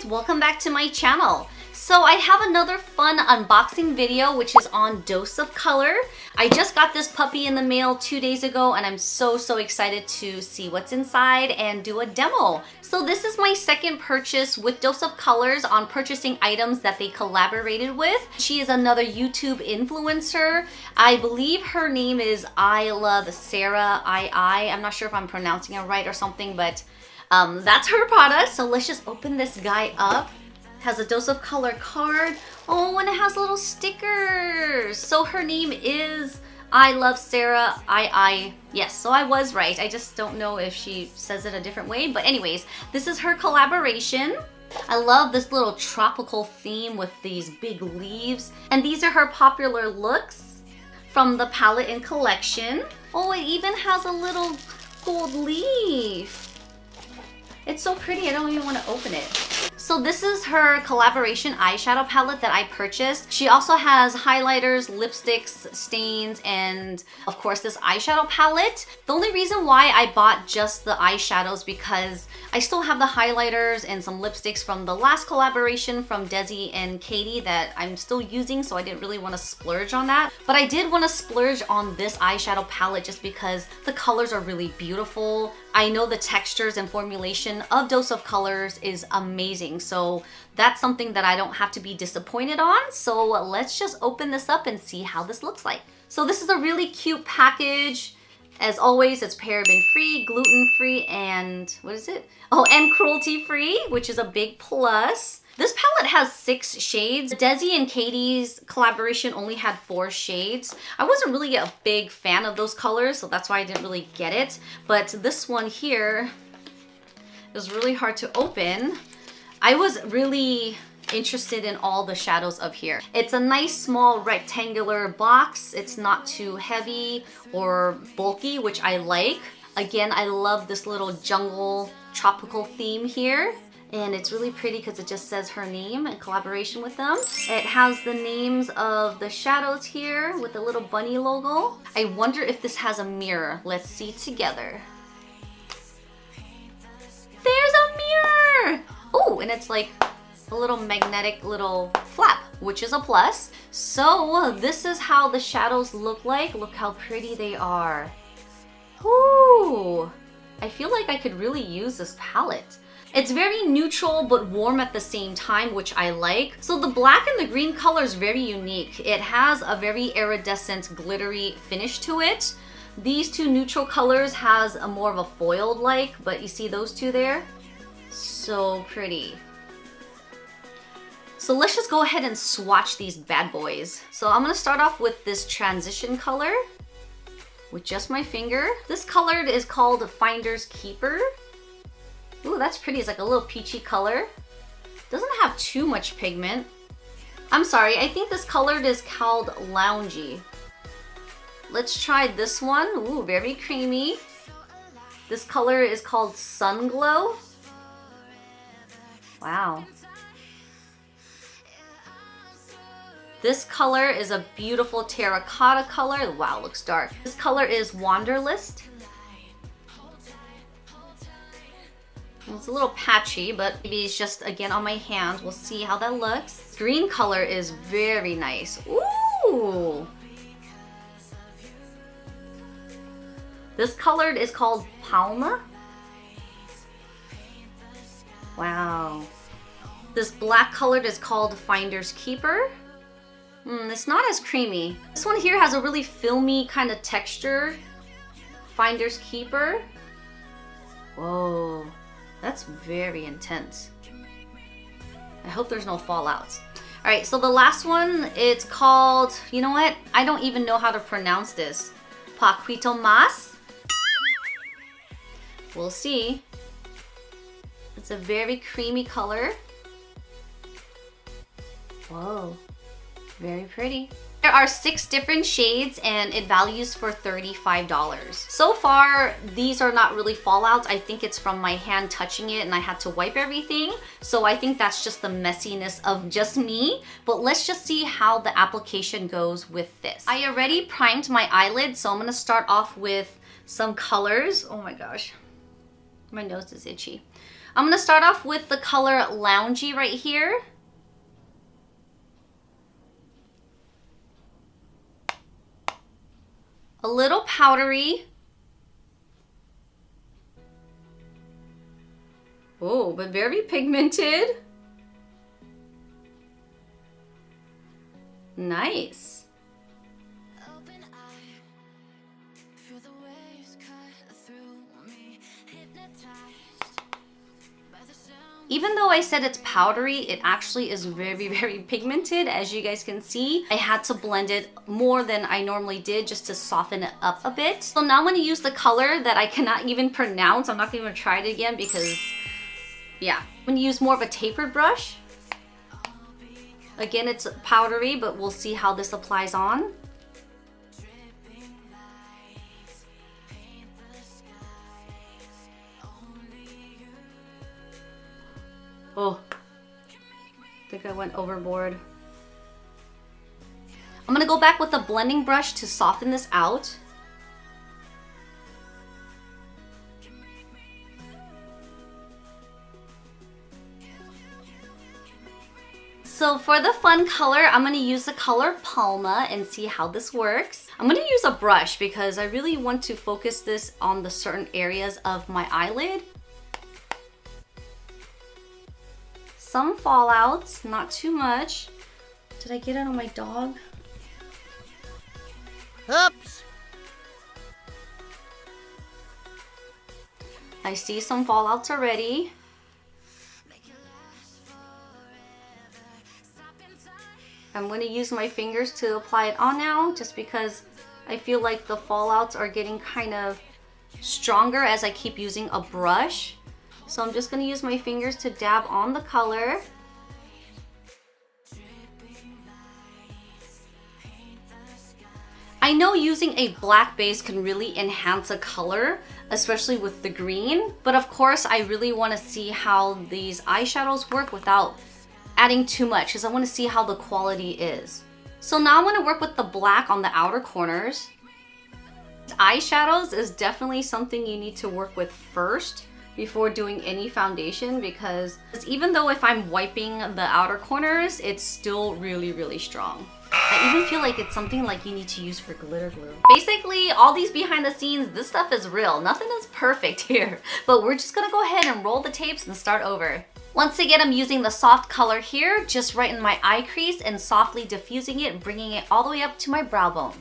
guys, welcome back to my channel. So I have another fun unboxing video which is on Dose of Color. I just got this puppy in the mail 2 days ago and I'm so excited to see what's inside and do a demo. So this is my second purchase with Dose of Colors on purchasing items that they collaborated with. She is another YouTube influencer. I believe her name is ILUVSARAHII. I'm not sure if I'm pronouncing it right or something, but that's her product. So let's just open this guy up. Has a Dose of Color card. Oh, and it has little stickers. So her name is ILUVSARAHII. Yes, so I was right. I just don't know if she says it a different way. But anyways, this is her collaboration. I love this little tropical theme with these big leaves. And these are her popular looks from the palette and collection. Oh, it even has a little gold leaf. It's so pretty, I don't even want to open it. So this is her collaboration eyeshadow palette that I purchased. She also has highlighters, lipsticks, stains, and of course this eyeshadow palette. The only reason why I bought just the eyeshadows because I still have the highlighters and some lipsticks from the last collaboration from Desi and Katie that I'm still using, so I didn't really want to splurge on that. But I did want to splurge on this eyeshadow palette just because the colors are really beautiful. I know the textures and formulation of Dose of Colors is amazing, so that's something that I don't have to be disappointed on. So let's just open this up and see how this looks like. So this is a really cute package. As always, it's paraben-free, gluten-free, and what is it? Oh, and cruelty-free, which is a big plus. This palette has 6 shades. Desi and Katie's collaboration only had 4 shades. I wasn't really a big fan of those colors, so that's why I didn't really get it. But this one here is really hard to open. I was really interested in all the shadows of here. It's a nice small rectangular box. It's not too heavy or bulky, which I like. Again, I love this little jungle tropical theme here. And it's really pretty because it just says her name in collaboration with them. It has the names of the shadows here with the little bunny logo. I wonder if this has a mirror. Let's see together. There's a mirror! Oh, and it's like a little magnetic little flap, which is a plus. So this is how the shadows look like. Look how pretty they are. Ooh, I feel like I could really use this palette. It's very neutral but warm at the same time, which I like. So the black and the green color is very unique. It has a very iridescent, glittery finish to it. These two neutral colors has a more of a foiled-like, but you see those two there? So pretty. So let's just go ahead and swatch these bad boys. So I'm gonna start off with this transition color with just my finger. This color is called Finder's Keeper. Ooh, that's pretty. It's like a little peachy color. Doesn't have too much pigment. I'm sorry, I think this color is called Loungy. Let's try this one. Ooh, very creamy. This color is called Sun Glow. Wow. This color is a beautiful terracotta color. Wow, looks dark. This color is Wanderlust. It's a little patchy, but maybe it's just, again, on my hand. We'll see how that looks. Green color is very nice. Ooh! This color is called Palma. Wow. This black colored is called Finder's Keeper. It's not as creamy. This one here has a really filmy kind of texture. Finder's Keeper. Whoa. That's very intense. I hope there's no fallouts. All right, so the last one, it's called, you know what? I don't even know how to pronounce this. Paquito Mas. We'll see. It's a very creamy color. Whoa, very pretty. There are 6 different shades and it values for $35. So far, these are not really fallouts. I think it's from my hand touching it and I had to wipe everything. So I think that's just the messiness of just me. But let's just see how the application goes with this. I already primed my eyelid, so I'm gonna start off with some colors. Oh my gosh, my nose is itchy. I'm gonna start off with the color Loungy right here. A little powdery. Oh, but very pigmented. Nice. Open eye, feel the waves cut through me, hypnotized by the sound. Even though I said it's powdery, it actually is very, very pigmented. As you guys can see, I had to blend it more than I normally did just to soften it up a bit. So now I'm gonna use the color that I cannot even pronounce. I'm not gonna even try it again because, yeah. I'm gonna use more of a tapered brush. Again, it's powdery, but we'll see how this applies on. Oh, I think I went overboard. I'm gonna go back with a blending brush to soften this out. So for the fun color, I'm gonna use the color Palma and see how this works. I'm gonna use a brush because I really want to focus this on the certain areas of my eyelid. Some fallouts, not too much. Did I get it on my dog? Oops! I see some fallouts already. I'm going to use my fingers to apply it on now just because I feel like the fallouts are getting kind of stronger as I keep using a brush. So I'm just going to use my fingers to dab on the color. I know using a black base can really enhance a color, especially with the green, but of course I really want to see how these eyeshadows work without adding too much because I want to see how the quality is. So now I'm going to work with the black on the outer corners. Eyeshadows is definitely something you need to work with first before doing any foundation because even though if I'm wiping the outer corners, it's still really, really strong. I even feel like it's something like you need to use for glitter glue. Basically, all these behind the scenes, this stuff is real. Nothing is perfect here, but we're just gonna go ahead and roll the tapes and start over. Once again, I'm using the soft color here, just right in my eye crease and softly diffusing it, bringing it all the way up to my brow bone.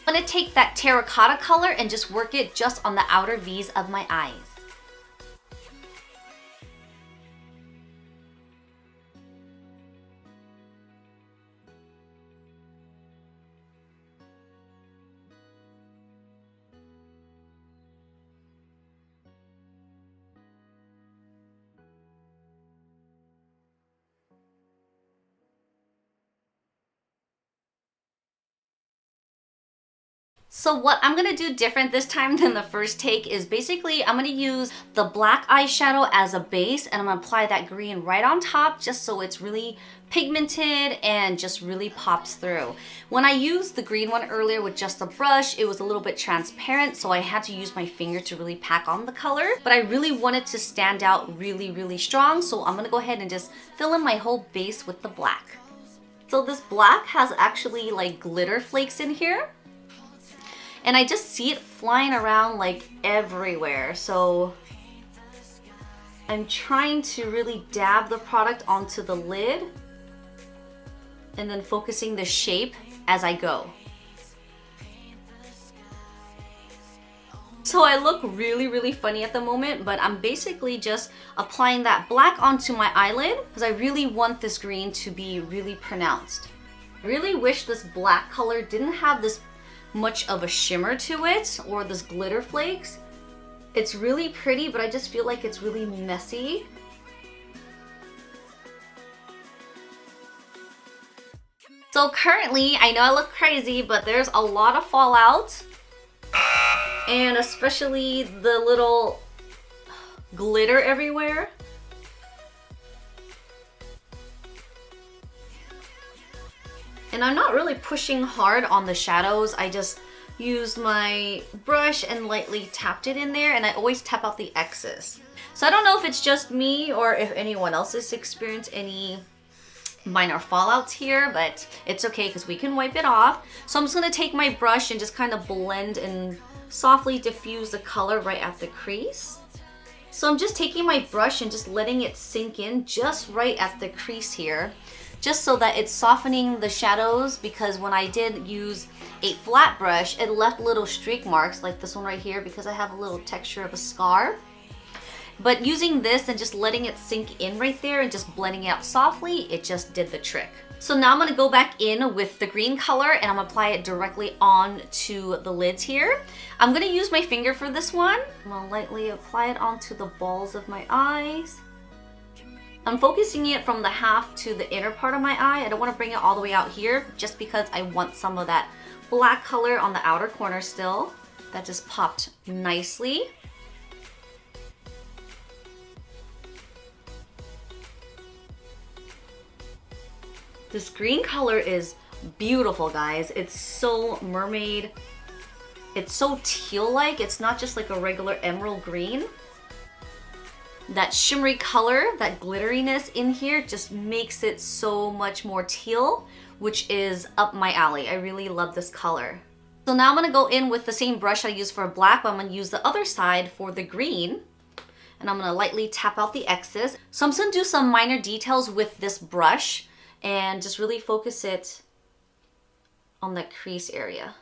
I'm gonna take that terracotta color and just work it just on the outer V's of my eyes. So what I'm gonna do different this time than the first take is basically I'm gonna use the black eyeshadow as a base and I'm gonna apply that green right on top just so it's really pigmented and just really pops through. When I used the green one earlier with just a brush, it was a little bit transparent, so I had to use my finger to really pack on the color, but I really wanted to stand out really, really strong, so I'm gonna go ahead and just fill in my whole base with the black. So this black has actually like glitter flakes in here. And I just see it flying around like everywhere. So I'm trying to really dab the product onto the lid and then focusing the shape as I go. So I look really, really funny at the moment, but I'm basically just applying that black onto my eyelid because I really want this green to be really pronounced. I really wish this black color didn't have this much of a shimmer to it or this glitter flakes. It's really pretty, but I just feel like it's really messy. So currently, I know I look crazy, but there's a lot of fallout, and especially the little glitter everywhere. And I'm not really pushing hard on the shadows. I just used my brush and lightly tapped it in there, and I always tap out the excess. So I don't know if it's just me or if anyone else has experienced any minor fallouts here, but it's okay because we can wipe it off. So I'm just gonna take my brush and just kind of blend and softly diffuse the color right at the crease. So I'm just taking my brush and just letting it sink in just right at the crease here, just so that it's softening the shadows, because when I did use a flat brush, it left little streak marks like this one right here because I have a little texture of a scar. But using this and just letting it sink in right there and just blending it out softly, it just did the trick. So now I'm gonna go back in with the green color and I'm gonna apply it directly onto the lids here. I'm gonna use my finger for this one. I'm gonna lightly apply it onto the balls of my eyes. I'm focusing it from the half to the inner part of my eye. I don't wanna bring it all the way out here just because I want some of that black color on the outer corner still. That just popped nicely. This green color is beautiful, guys. It's so mermaid. It's so teal-like. It's not just like a regular emerald green. That shimmery color, that glitteriness in here just makes it so much more teal, which is up my alley. I really love this color. So now I'm gonna go in with the same brush I used for black, but I'm gonna use the other side for the green. And I'm gonna lightly tap out the excess. So I'm just gonna do some minor details with this brush and just really focus it on the crease area.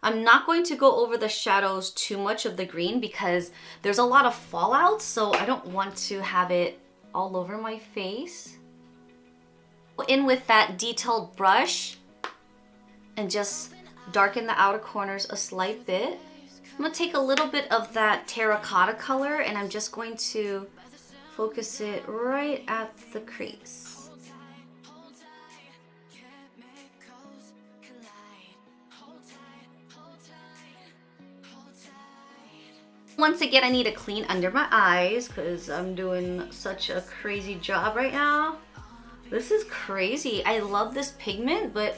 I'm not going to go over the shadows too much of the green because there's a lot of fallout, so I don't want to have it all over my face. In with that detailed brush and just darken the outer corners a slight bit. I'm gonna take a little bit of that terracotta color and I'm just going to focus it right at the crease. Once again, I need to clean under my eyes because I'm doing such a crazy job right now. This is crazy. I love this pigment, but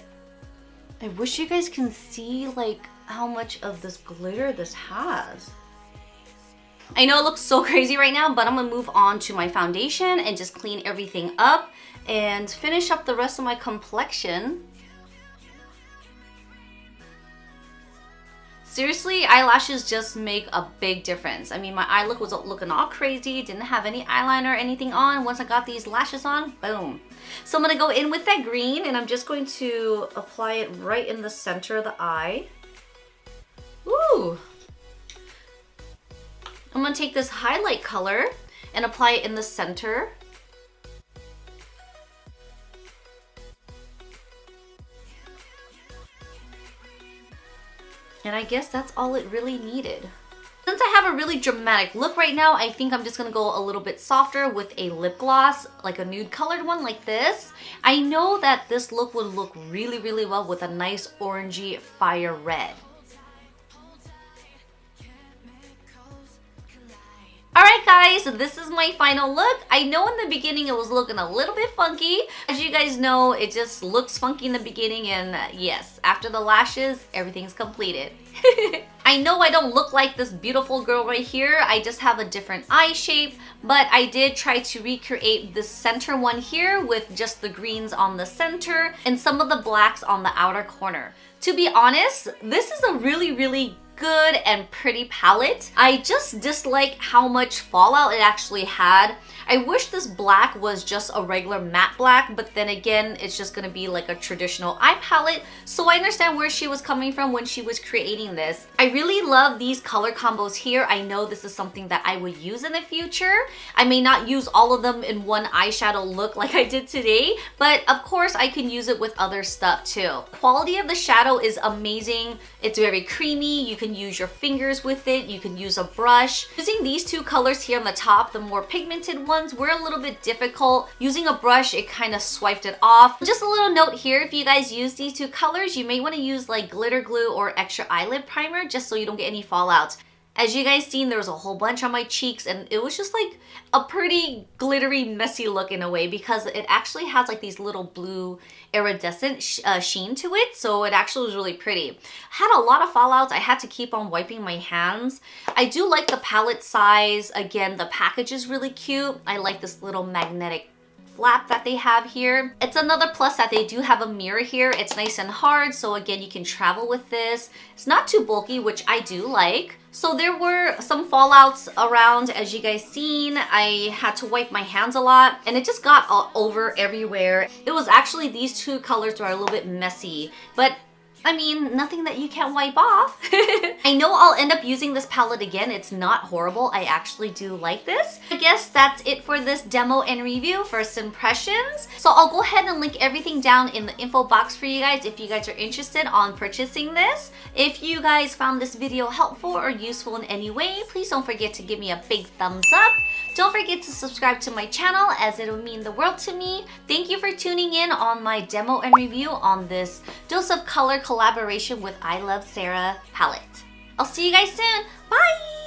I wish you guys can see like how much of this glitter this has. I know it looks so crazy right now, but I'm gonna move on to my foundation and just clean everything up and finish up the rest of my complexion. Seriously, eyelashes just make a big difference. I mean, my eye look was looking all crazy, didn't have any eyeliner or anything on. Once I got these lashes on, boom. So I'm gonna go in with that green and I'm just going to apply it right in the center of the eye. Ooh. I'm gonna take this highlight color and apply it in the center. And I guess that's all it really needed. Since I have a really dramatic look right now, I think I'm just gonna go a little bit softer with a lip gloss, like a nude colored one like this. I know that this look would look really, really well with a nice orangey fire red. Alright guys, so this is my final look. I know in the beginning it was looking a little bit funky. As you guys know, it just looks funky in the beginning, and yes, after the lashes, everything's completed. I know I don't look like this beautiful girl right here. I just have a different eye shape, but I did try to recreate the center one here with just the greens on the center and some of the blacks on the outer corner. To be honest, this is a really, really good and pretty palette. I just dislike how much fallout it actually had. I wish this black was just a regular matte black, but then again, it's just gonna be like a traditional eye palette, so I understand where she was coming from when she was creating this. I really love these color combos here. I know this is something that I would use in the future. I may not use all of them in one eyeshadow look like I did today, but of course I can use it with other stuff too. Quality of the shadow is amazing. It's very creamy. You can use your fingers with it. You can use a brush. Using these two colors here on the top, the more pigmented ones, were a little bit difficult. Using a brush, it kind of swiped it off. Just a little note here, if you guys use these two colors, you may want to use like glitter glue or extra eyelid primer just so you don't get any fallout. As you guys seen, there was a whole bunch on my cheeks and it was just like a pretty glittery, messy look in a way because it actually has like these little blue iridescent sheen to it. So it actually was really pretty. Had a lot of fallouts. I had to keep on wiping my hands. I do like the palette size. Again, the package is really cute. I like this little magnetic flap that they have here. It's another plus that they do have a mirror here. It's nice and hard, so again, you can travel with this. It's not too bulky, which I do like. So there were some fallouts around, as you guys seen. I had to wipe my hands a lot and it just got all over everywhere. It was actually, these two colors were a little bit messy, but I mean, nothing that you can't wipe off. I know I'll end up using this palette again. It's not horrible. I actually do like this. I guess that's it for this demo and review, first impressions. So I'll go ahead and link everything down in the info box for you guys if you guys are interested on purchasing this. If you guys found this video helpful or useful in any way, please don't forget to give me a big thumbs up. Don't forget to subscribe to my channel as it would mean the world to me. Thank you for tuning in on my demo and review on this Dose of Color collaboration with ILUVSARAHII palette. I'll see you guys soon. Bye!